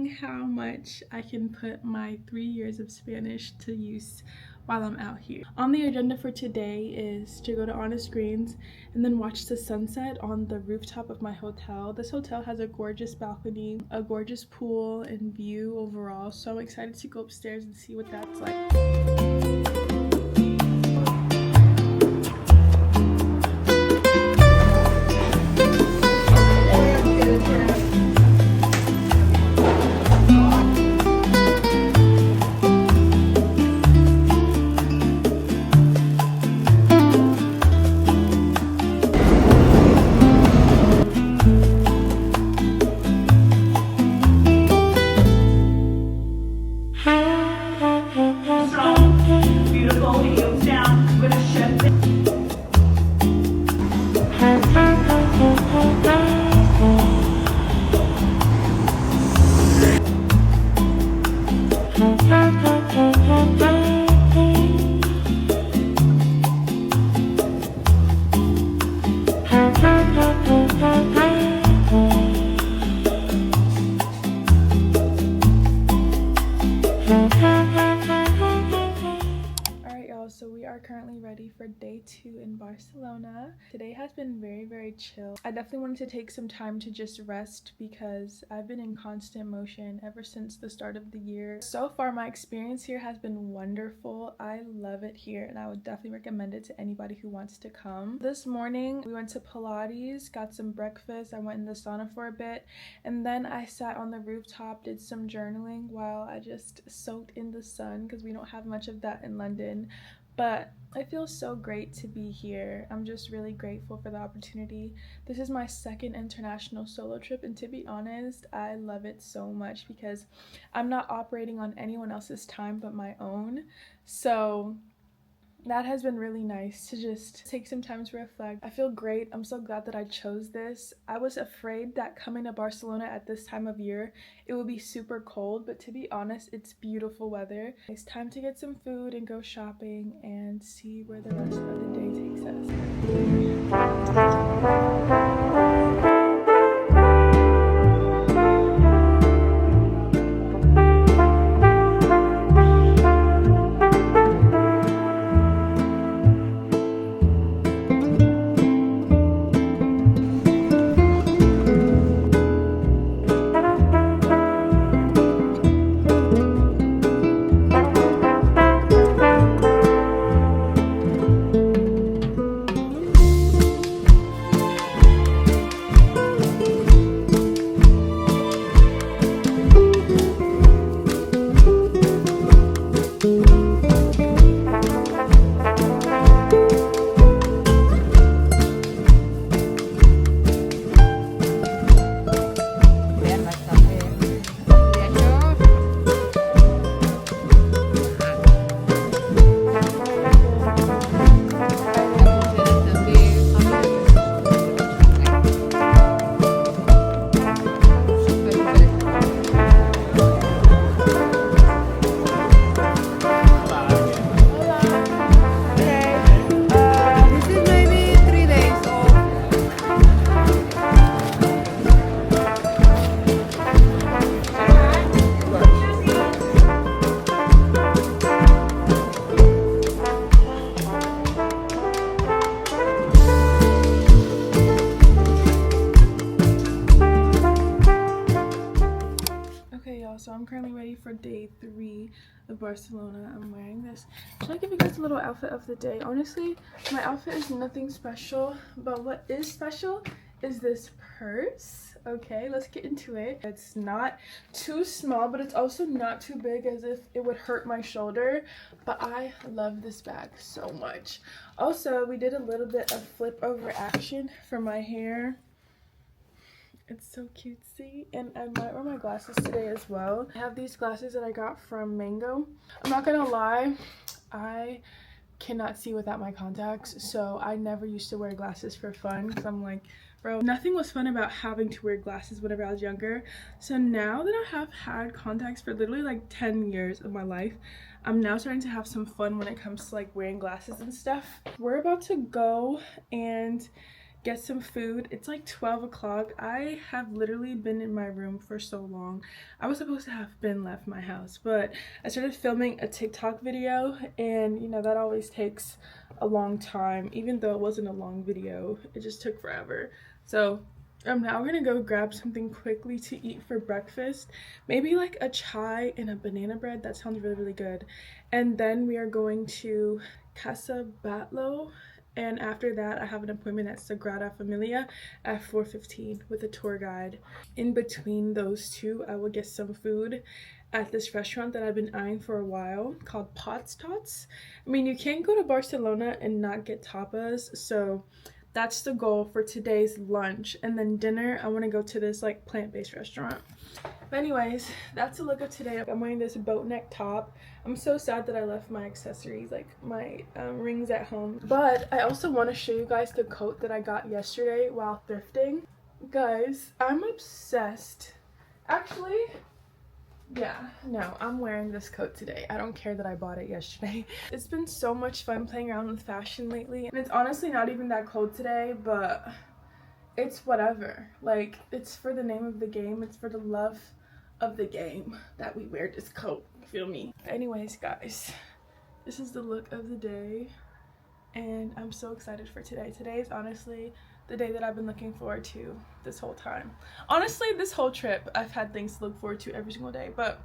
how much I can put my 3 years of Spanish to use while I'm out here. On the agenda for today is to go to Honest Greens and then watch the sunset on the rooftop of my hotel. This hotel has a gorgeous balcony, a gorgeous pool and view overall, so I'm excited to go upstairs and see what that's like. So we are currently ready for day 2 in Barcelona. Today has been very chill. I definitely wanted to take some time to just rest because I've been in constant motion ever since the start of the year. So far my experience here has been wonderful. I love it here and I would definitely recommend it to anybody who wants to come. This morning we went to Pilates, got some breakfast, I went in the sauna for a bit, and then I sat on the rooftop, did some journaling while I just soaked in the sun because we don't have much of that in London. But I feel so great to be here. I'm just really grateful for the opportunity. This is my second international solo trip, and to be honest, I love it so much because I'm not operating on anyone else's time but my own. So that has been really nice to just take some time to reflect. I feel great. I'm so glad that I chose this. I was afraid that coming to Barcelona at this time of year, it would be super cold, but to be honest, it's beautiful weather. It's time to get some food and go shopping and see where the rest of the day takes us. So I'm currently ready for day 3 of Barcelona. I'm wearing this. Should I give you guys a little outfit of the day? Honestly, my outfit is nothing special, but what is special is this purse. Okay, let's get into it. It's not too small, but it's also not too big as if it would hurt my shoulder, but I love this bag so much. Also, we did a little bit of flip over action for my hair. It's so cutesy, and I might wear my glasses today as well. I have these glasses that I got from Mango. I'm not gonna lie, I cannot see without my contacts, so I never used to wear glasses for fun because I'm like, bro, nothing was fun about having to wear glasses whenever I was younger. So now that I have had contacts for literally like 10 years of my life, I'm now starting to have some fun when it comes to like wearing glasses and stuff. We're about to go and get some food. It's like 12 o'clock. I have literally been in my room for so long. I was supposed to have been left my house, but I started filming a TikTok video, and you know that always takes a long time. Even though it wasn't a long video, it just took forever. So I'm now gonna go grab something quickly to eat for breakfast. Maybe like a chai and a banana bread. That sounds really, really good. And then we are going to Casa Batlo. And after that, I have an appointment at Sagrada Familia at 4:15 with a tour guide. In between those two, I will get some food at this restaurant that I've been eyeing for a while called Pots Tots. I mean, you can't go to Barcelona and not get tapas, so that's the goal for today's lunch. And then dinner, I want to go to this like plant-based restaurant. But anyways, that's the look of today. I'm wearing this boat neck top. I'm so sad that I left my accessories, like my rings at home. But I also want to show you guys the coat that I got yesterday while thrifting. Guys, I'm obsessed. Actually, yeah, no, I'm wearing this coat today. I don't care that I bought it yesterday. It's been so much fun playing around with fashion lately. And it's honestly not even that cold today, but it's whatever. Like, it's for the name of the game. It's for the love of the game that we wear this coat. Feel me? Anyways, guys, this is the look of the day. And I'm so excited for today. Today is honestly the day that I've been looking forward to this whole time. Honestly, this whole trip, I've had things to look forward to every single day. But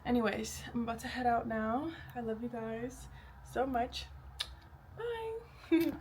anyways, I'm about to head out now. I love you guys so much. Bye.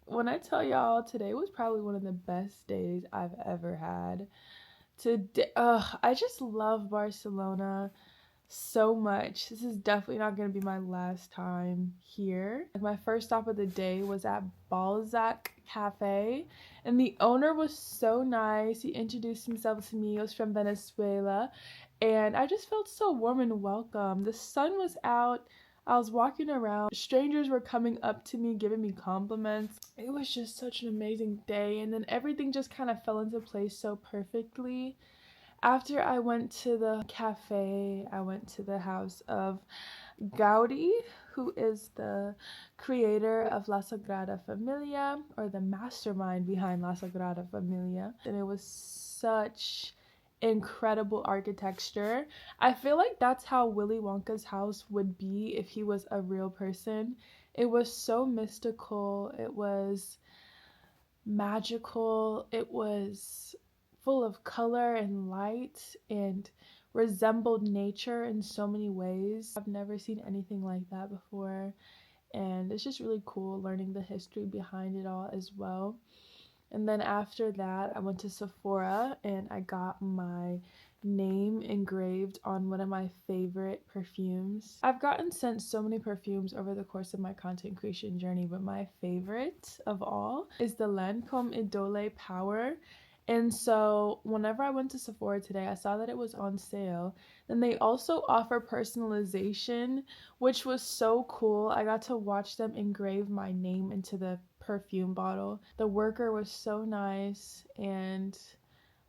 When I tell y'all, today was probably one of the best days I've ever had. Today, I just love Barcelona so much. This is definitely not going to be my last time here. My first stop of the day was at Balzac Cafe, and the owner was so nice. He introduced himself to me. He was from Venezuela, and I just felt so warm and welcome. The sun was out. I was walking around. Strangers were coming up to me, giving me compliments. It was just such an amazing day, and then everything just kind of fell into place so perfectly. After I went to the cafe, I went to the house of Gaudi, who is the creator of La Sagrada Familia, or the mastermind behind La Sagrada Familia. And it was such incredible architecture. I feel like that's how Willy Wonka's house would be if he was a real person. It was so mystical. It was magical. It was full of color and light and resembled nature in so many ways. I've never seen anything like that before, and it's just really cool learning the history behind it all as well. And then after that, I went to Sephora and I got my name engraved on one of my favorite perfumes. I've gotten sent so many perfumes over the course of my content creation journey, but my favorite of all is the Lancome Idole Power. And so whenever I went to Sephora today, I saw that it was on sale. And they also offer personalization, which was so cool. I got to watch them engrave my name into the perfume bottle. The worker was so nice, and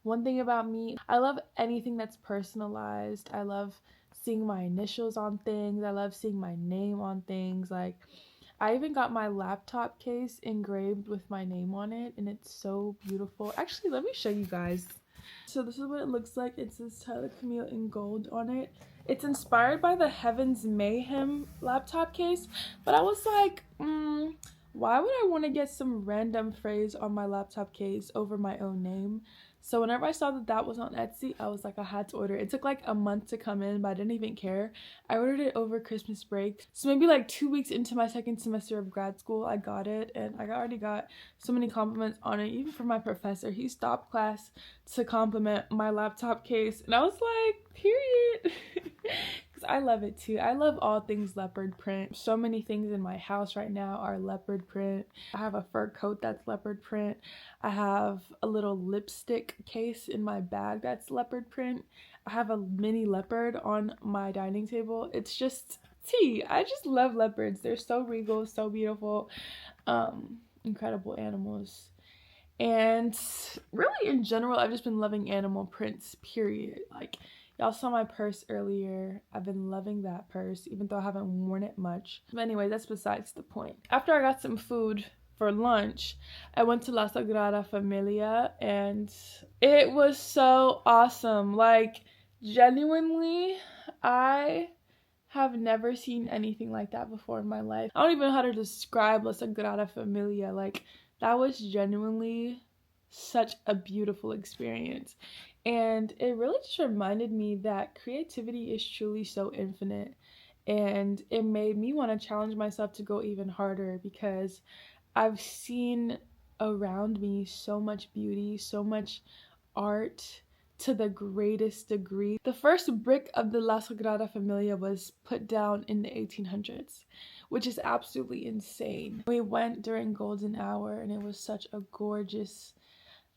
one thing about me, I love anything that's personalized. I love seeing my initials on things. I love seeing my name on things. Like, I even got my laptop case engraved with my name on it, and it's so beautiful. Actually, let me show you guys. So this is what it looks like. It says Tyler Camille in gold on it. It's inspired by the Heaven's Mayhem laptop case, but I was like, why would I want to get some random phrase on my laptop case over my own name? So whenever I saw that that was on Etsy, I was like, I had to order it. It took like a month to come in, but I didn't even care. I ordered it over Christmas break. So maybe like 2 weeks into my second semester of grad school, I got it, and I already got so many compliments on it, even from my professor. He stopped class to compliment my laptop case, and I was like, period. Because I love it too. I love all things leopard print. So many things in my house right now are leopard print. I have a fur coat that's leopard print. I have a little lipstick case in my bag that's leopard print. I have a mini leopard on my dining table. It's just tea. I just love leopards. They're so regal, so beautiful. Incredible animals. And really, in general, I've just been loving animal prints, period. Like, y'all saw my purse earlier. I've been loving that purse, even though I haven't worn it much. But anyway, that's besides the point. After I got some food for lunch, I went to La Sagrada Familia, and it was so awesome. Like, genuinely, I have never seen anything like that before in my life. I don't even know how to describe La Sagrada Familia. Like, that was genuinely such a beautiful experience. And it really just reminded me that creativity is truly so infinite. And it made me want to challenge myself to go even harder, because I've seen around me so much beauty, so much art to the greatest degree. The first brick of the La Sagrada Familia was put down in the 1800s, which is absolutely insane. We went during golden hour, and it was such a gorgeous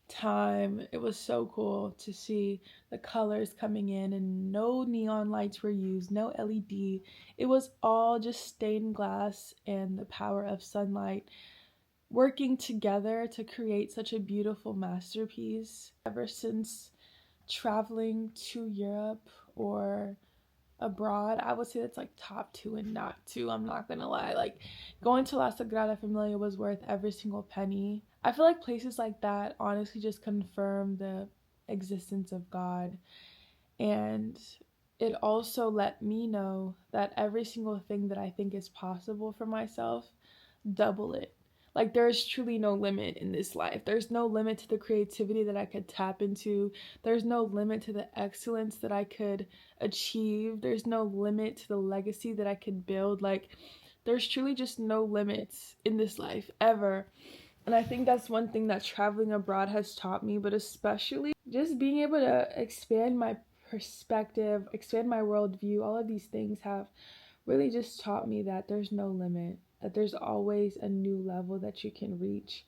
time. It was so cool to see the colors coming in, and no neon lights were used, no LED. It was all just stained glass and the power of sunlight working together to create such a beautiful masterpiece. Ever since traveling to Europe or abroad, I would say that's like top two and not two. I'm not gonna lie. Like, going to La Sagrada Familia was worth every single penny. I feel like places like that honestly just confirm the existence of God, and it also let me know that every single thing that I think is possible for myself, double it. Like, there's truly no limit in this life. There's no limit to the creativity that I could tap into. There's no limit to the excellence that I could achieve. There's no limit to the legacy that I could build. Like, there's truly just no limits in this life, ever. And I think that's one thing that traveling abroad has taught me, but especially just being able to expand my perspective, expand my worldview. All of these things have really just taught me that there's no limit, that there's always a new level that you can reach.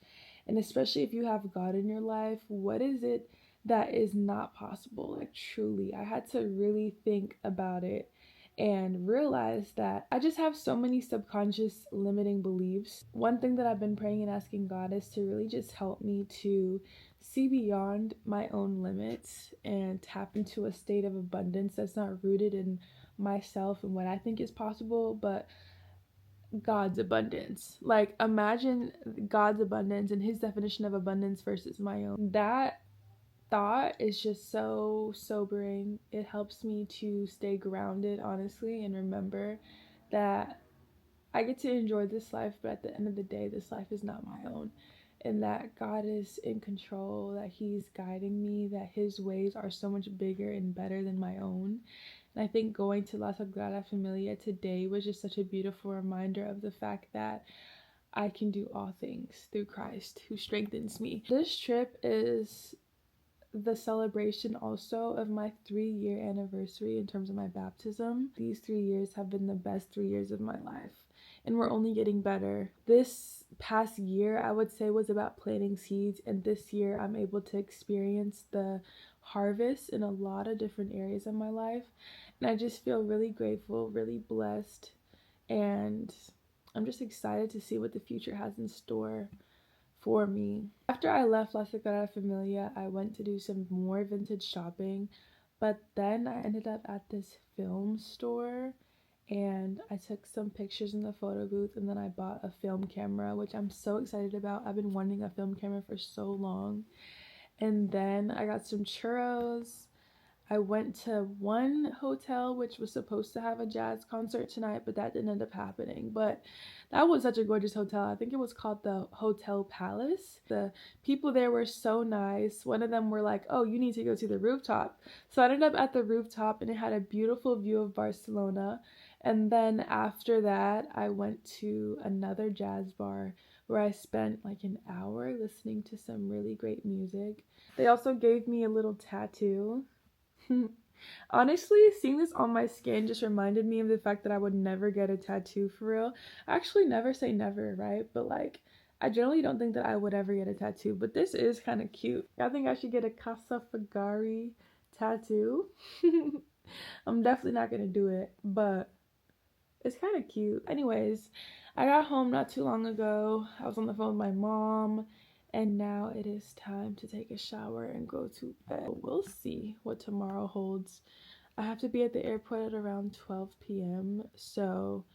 And especially if you have God in your life, what is it that is not possible? Like, truly, I had to really think about it and realize that I just have so many subconscious limiting beliefs. One thing that I've been praying and asking God is to really just help me to see beyond my own limits and tap into a state of abundance that's not rooted in myself and what I think is possible, but God's abundance. Like, imagine God's abundance and his definition of abundance versus my own. That thought is just so sobering. It helps me to stay grounded, honestly, and remember that I get to enjoy this life, but at the end of the day, this life is not my own. And that God is in control, that he's guiding me, that his ways are so much bigger and better than my own. And I think going to La Sagrada Familia today was just such a beautiful reminder of the fact that I can do all things through Christ who strengthens me. This trip is the celebration also of my 3-year anniversary in terms of my baptism. These 3 years have been the best 3 years of my life, and we're only getting better. This past year, I would say, was about planting seeds, and this year I'm able to experience the harvest in a lot of different areas of my life, and I just feel really grateful, really blessed, and I'm just excited to see what the future has in store for me. After I left La Sagrada Familia, I went to do some more vintage shopping, but then I ended up at this film store and I took some pictures in the photo booth, and then I bought a film camera, which I'm so excited about. I've been wanting a film camera for so long. And then I got some churros. I went to one hotel which was supposed to have a jazz concert tonight, but that didn't end up happening. But that was such a gorgeous hotel. I think it was called the Hotel Palace. The people there were so nice. One of them were like, "Oh, you need to go to the rooftop." So I ended up at the rooftop, and it had a beautiful view of Barcelona. And then after that, I went to another jazz bar where I spent like an hour listening to some really great music. They also gave me a little tattoo. Honestly, seeing this on my skin just reminded me of the fact that I would never get a tattoo for real. I actually never say never, right? But like, I generally don't think that I would ever get a tattoo, but this is kind of cute. I think I should get a Casa Fagari tattoo. I'm definitely not gonna do it, but it's kind of cute. Anyways, I got home not too long ago. I was on the phone with my mom, and now it is time to take a shower and go to bed. We'll see what tomorrow holds. I have to be at the airport at around 12 p.m. so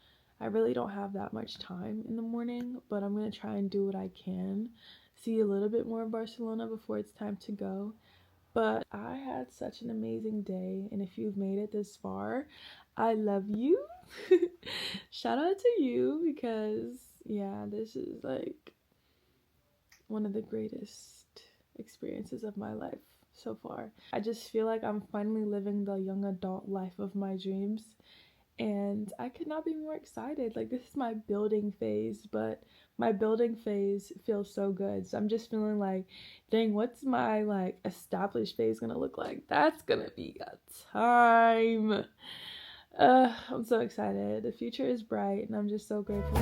I really don't have that much time in the morning, but I'm going to try and do what I can. See a little bit more of Barcelona before it's time to go. But I had such an amazing day, and if you've made it this far, I love you. Shout out to you because, yeah, this is like one of the greatest experiences of my life so far. I just feel like I'm finally living the young adult life of my dreams, and I could not be more excited. Like, this is my building phase, but my building phase feels so good. So I'm just feeling like, dang, what's my like established phase gonna look like? That's gonna be a time. I'm so excited. The future is bright, and I'm just so grateful.